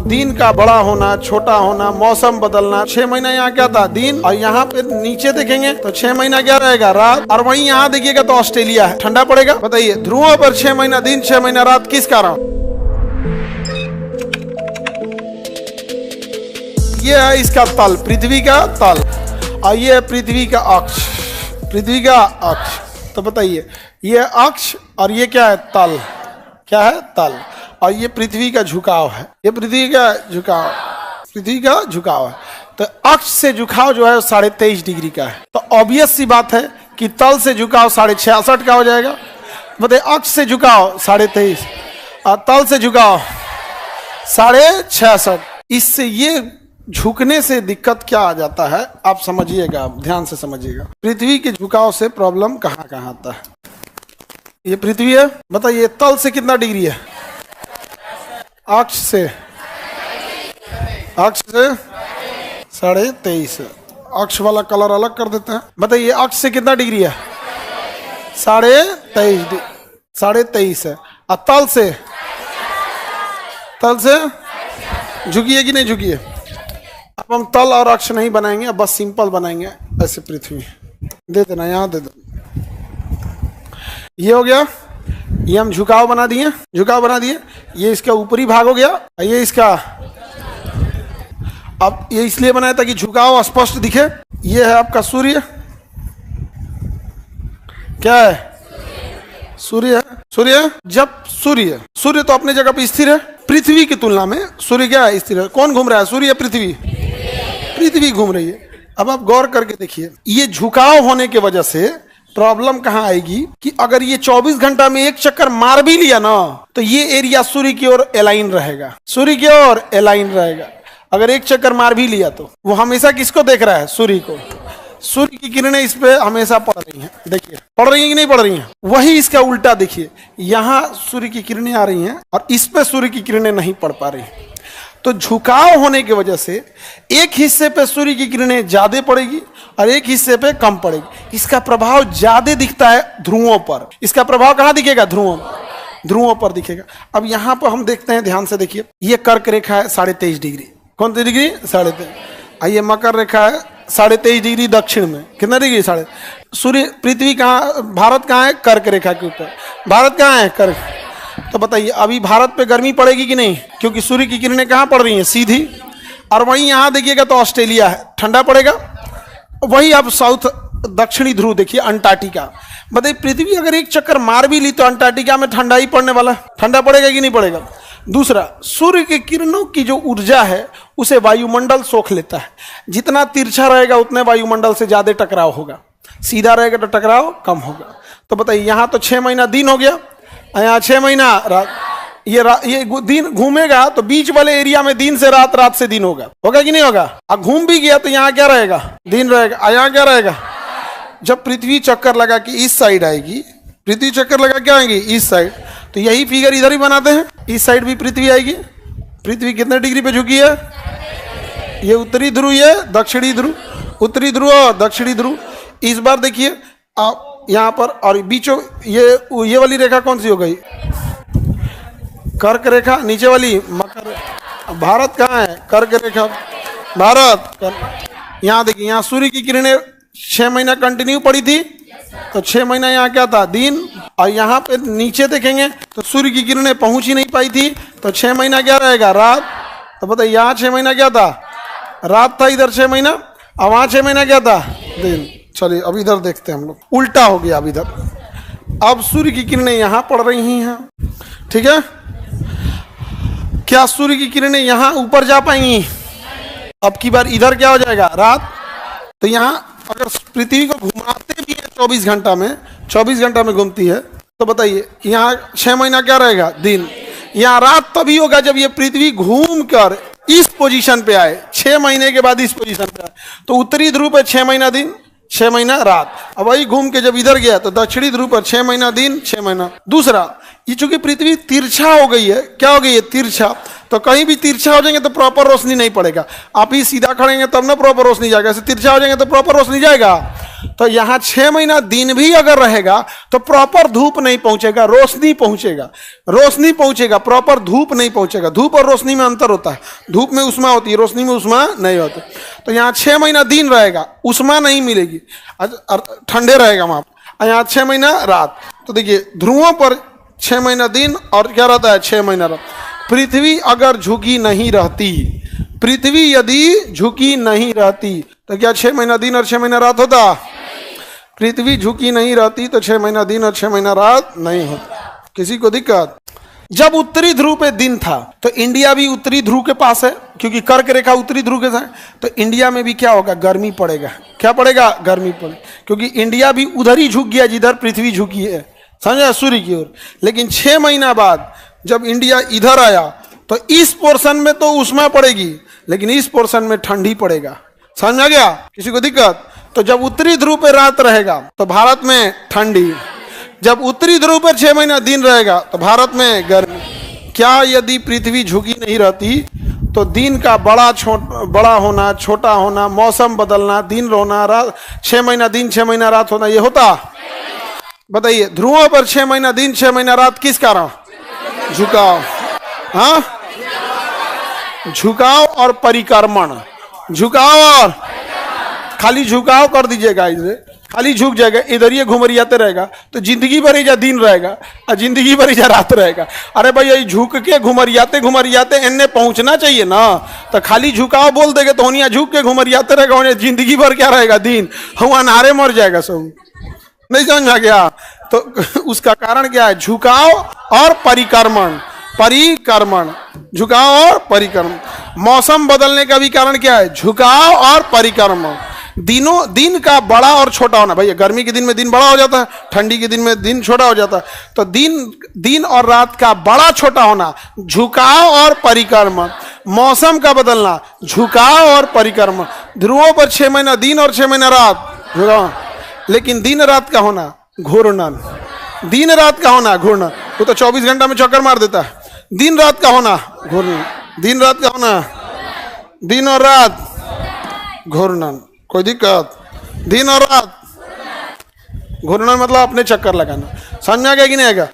दिन का बड़ा होना, छोटा होना, मौसम बदलना। 6 महीना यहाँ क्या था? दिन। और यहाँ पे नीचे देखेंगे तो 6 महीना क्या रहेगा? रात। और वहीं यहाँ देखिएगा तो ऑस्ट्रेलिया है, ठंडा पड़ेगा। बताइए, ध्रुवों पर 6 महीना दिन, 6 महीना रात, किस कारण? ये है इसका तल, पृथ्वी का तल, और ये है पृथ्वी का अक्ष, पृथ्वी का अक्ष। तो बताइए, ये अक्ष और ये क्या है? तल। क्या है? तल। और ये पृथ्वी का झुकाव है, ये पृथ्वी का झुकाव, पृथ्वी का झुकाव है। तो अक्ष से झुकाव जो है 23.5 डिग्री का है। तो ऑब्वियस सी बात है कि तल से झुकाव 66.5 का हो जाएगा। बताइए, अक्ष से झुकाव 23.5 और तल से झुकाव 66.5। इससे ये झुकने से दिक्कत क्या आ जाता है, आप समझिएगा, आप ध्यान से समझिएगा। पृथ्वी के झुकाव से प्रॉब्लम कहाँ कहाँ आता है? ये पृथ्वी है, बताइए तल से कितना डिग्री है? अक्ष से 23.5। अक्ष वाला कलर अलग कर देते हैं। बताइए, अक्ष से कितना डिग्री है? 23.5 है। और तल से झुकिए कि नहीं झुकिए? अब हम तल और अक्ष नहीं बनाएंगे, अब बस सिंपल बनाएंगे ऐसे। पृथ्वी दे देना, यहाँ दे दो। ये हो गया, ये हम झुकाव बना दिए, झुकाव बना दिए। ये इसका ऊपरी भाग हो गया, ये इसका, अब ये इसलिए बनाया ताकि झुकाव स्पष्ट दिखे। ये है आपका सूर्य, क्या है? सूर्य। सूर्य जब सूर्य तो अपने जगह पे स्थिर है, पृथ्वी की तुलना में सूर्य क्या है? स्थिर है। कौन घूम रहा है? सूर्य, पृथ्वी? पृथ्वी घूम रही है। अब आप गौर करके देखिए, ये झुकाव होने की वजह से प्रॉब्लम कहां आएगी कि अगर ये 24 घंटा में एक चक्कर मार भी लिया ना, तो ये एरिया सूर्य की ओर अलाइन रहेगा, सूर्य की ओर अलाइन रहेगा। अगर एक चक्कर मार भी लिया तो वो हमेशा किसको देख रहा है? सूर्य को। सूर्य की किरणें इस पे हमेशा पड़ रही हैं। देखिए, पड़ रही हैं कि नहीं पड़ रही हैं? वही इसका उल्टा देखिए, यहाँ सूर्य की किरणें आ रही हैं और इस पे सूर्य की किरणें नहीं पड़ पा रही। तो झुकाव होने की वजह से एक हिस्से पे सूर्य की किरणें ज्यादा पड़ेगी और एक हिस्से पे कम पड़ेगी। इसका प्रभाव ज्यादा दिखता है ध्रुवों पर। इसका प्रभाव कहाँ दिखेगा? ध्रुवों पर दिखेगा। अब यहाँ पर हम देखते हैं, ध्यान से देखिए, ये कर्क रेखा है 23.5 डिग्री। कौन सी डिग्री? 23.5। ये मकर रेखा है 23.5 डिग्री दक्षिण में। कितना डिग्री? सूर्य, पृथ्वी कहाँ, भारत कहाँ है? कर्क रेखा के ऊपर। भारत कहाँ है? कर्क। तो बताइए, अभी भारत पे गर्मी पड़ेगी कि नहीं? क्योंकि सूर्य की किरणें कहाँ पड़ रही हैं? सीधी। और वहीं यहाँ देखिएगा तो ऑस्ट्रेलिया है, ठंडा पड़ेगा। वही आप साउथ, दक्षिणी ध्रुव देखिए, अंटार्कटिका। बताइए, पृथ्वी अगर एक चक्कर मार भी ली तो अंटार्कटिका में ठंडा ही पड़ने वाला है। ठंडा पड़ेगा कि नहीं पड़ेगा? दूसरा, सूर्य के किरणों की जो ऊर्जा है उसे वायुमंडल सोख लेता है। जितना तिरछा रहेगा उतने वायुमंडल से ज्यादा टकराव होगा, सीधा रहेगा तो टकराव कम होगा। तो बताइए, यहाँ तो 6 महीना दिन हो गया, यहाँ 6 महीना रात। ये दिन घूमेगा तो बीच वाले एरिया में दिन से रात, रात से दिन होगा कि नहीं होगा? अब घूम भी गया तो यहाँ क्या रहेगा? दिन रहेगा। यहाँ क्या रहेगा? जब पृथ्वी चक्कर लगा कि इस साइड आएगी, पृथ्वी चक्कर लगा क्या आएगी? इस साइड। तो यही फिगर इधर ही बनाते हैं, इस साइड भी पृथ्वी आएगी। पृथ्वी कितने डिग्री पे झुकी है? ये उत्तरी ध्रुव, ये दक्षिणी ध्रुव, उत्तरी ध्रुव और दक्षिणी ध्रुव। इस बार देखिए आप यहाँ पर, और बीचों ये वाली रेखा कौन सी हो गई? कर्क रेखा। नीचे वाली मकर। भारत कहाँ है? कर्क रेखा, भारत। यहाँ देखिए, यहाँ सूर्य की किरणें 6 महीना कंटिन्यू पड़ी थी, तो 6 महीना यहाँ क्या था? दिन। और यहाँ पे नीचे देखेंगे तो सूर्य की किरणें पहुंच ही नहीं पाई थी, तो 6 महीना क्या रहेगा? रात। तो बताइए, यहाँ 6 महीना क्या था? रात था, इधर 6 महीना, और वहाँ 6 महीना क्या था? दिन। चलिए अब इधर देखते हैं हम लोग, उल्टा हो गया अब इधर। अब सूर्य की किरणें यहाँ पड़ रही हैं, ठीक है? क्या सूर्य की किरणें यहाँ ऊपर जा पाएंगी? अब की बार इधर क्या हो जाएगा? रात। तो यहाँ अगर पृथ्वी को घुमाते भी है 24 घंटा में घूमती है, तो बताइए यहाँ 6 महीना क्या रहेगा? दिन। यहाँ रात तभी होगा जब ये पृथ्वी घूम कर इस पोजीशन पे आए, 6 महीने के बाद इस पोजीशन पे आए। तो उत्तरी ध्रुव पे 6 महीना दिन, 6 महीना रात। अब वही घूम के जब इधर गया तो दक्षिणी ध्रुव पर 6 महीना दिन, 6 महीना। दूसरा, ये चूंकि पृथ्वी तिरछा हो गई है, क्या हो गई है? तिरछा। तो कहीं भी तिरछा हो जाएंगे तो प्रॉपर रोशनी नहीं पड़ेगा। आप ही सीधा खड़ेंगे तब ना प्रॉपर रोशनी जाएगा, ऐसे तिरछा हो जाएंगे तो प्रॉपर रोशनी जाएगा। तो यहाँ 6 महीना दिन भी अगर रहेगा तो प्रॉपर धूप नहीं पहुंचेगा, रोशनी पहुंचेगा, रोशनी पहुंचेगा, प्रॉपर धूप नहीं पहुंचेगा। धूप और रोशनी में अंतर होता है, धूप में उष्मा होती है, रोशनी में उष्मा नहीं होती। तो यहाँ 6 महीना दिन रहेगा, उष्मा नहीं मिलेगी, ठंडे रहेगा वहां, यहाँ 6 महीना रात। तो देखिए ध्रुवों पर 6 महीना दिन और क्या रहता है, 6 महीना रात। पृथ्वी अगर झुकी नहीं रहती, पृथ्वी यदि झुकी नहीं रहती तो क्या 6 महीना दिन और 6 महीना रात होता? पृथ्वी झुकी नहीं रहती तो 6 महीना दिन और 6 महीना रात नहीं होता। किसी को दिक्कत? जब उत्तरी ध्रुव पे दिन था तो इंडिया भी उत्तरी ध्रुव के पास है, क्योंकि कर्क रेखा उत्तरी ध्रुव के साथ, तो इंडिया में भी क्या होगा, गर्मी पड़ेगा। क्या पड़ेगा? गर्मी पड़ेगा, क्योंकि इंडिया भी उधर ही झुक गया जिधर पृथ्वी झुकी है, समझा, सूर्य की ओर। लेकिन 6 महीना बाद जब इंडिया इधर आया तो इस पोर्शन में तो उष्मा पड़ेगी, लेकिन इस पोर्शन में ठंडी पड़ेगा। समझ आ गया? किसी को दिक्कत? तो जब उत्तरी ध्रुव पे रात रहेगा तो भारत में ठंडी, जब उत्तरी ध्रुव पर 6 महीना दिन रहेगा तो भारत में गर्मी। क्या यदि पृथ्वी झुकी नहीं रहती तो दिन का बड़ा होना, छोटा होना, मौसम बदलना, दिन होना, रात, 6 महीना दिन 6 महीना रात होना, ये होता? बताइए, ध्रुवों पर 6 महीना दिन 6 महीना रात, किस कारण? झुकाव। हाँ, झुकाव और परिक्रमण, झुकाव और खाली झुकाव कर दीजिएगा, इसे खाली झुक जाएगा, इधर ये घुमरियाते रहेगा तो जिंदगी भर जा दिन रहेगा और जिंदगी भर जा रात रहेगा। अरे भाई ये झुक के घुमरियाते घुमरियाते इन्हें पहुंचना चाहिए ना, तो खाली झुकाव बोल देंगे तो होनिया झुक के घुमरियाते रहेगा, उन्हें जिंदगी भर क्या रहेगा, दिन, हम अनारे मर जाएगा सब। नहीं समझ आ गया? तो उसका कारण क्या है? झुकाव और परिक्रमण, परिक्रमण, झुकाव और परिक्रमण। मौसम बदलने का भी कारण क्या है? झुकाव और परिक्रमण। दिन का बड़ा और छोटा होना, भैया गर्मी के दिन में दिन बड़ा हो जाता है, ठंडी के दिन में दिन छोटा हो जाता है, तो दिन और रात का बड़ा छोटा होना, झुकाव और परिक्रमण। मौसम का बदलना, झुकाव और परिक्रमण। ध्रुवों पर 6 महीना दिन और 6 महीना रात, झुकाव। लेकिन दिन रात का होना, घूर्णन। दिन रात का होना, घूर्णन। वो तो 24 घंटा में चक्कर मार देता है। दिन रात का होना, घूर्णन। दिन रात का होना, दिन और रात, घूर्णन। कोई दिक्कत? दिन और रात, घूर्णन मतलब अपने चक्कर लगाना। समझ में आ गया कि नहीं आएगा?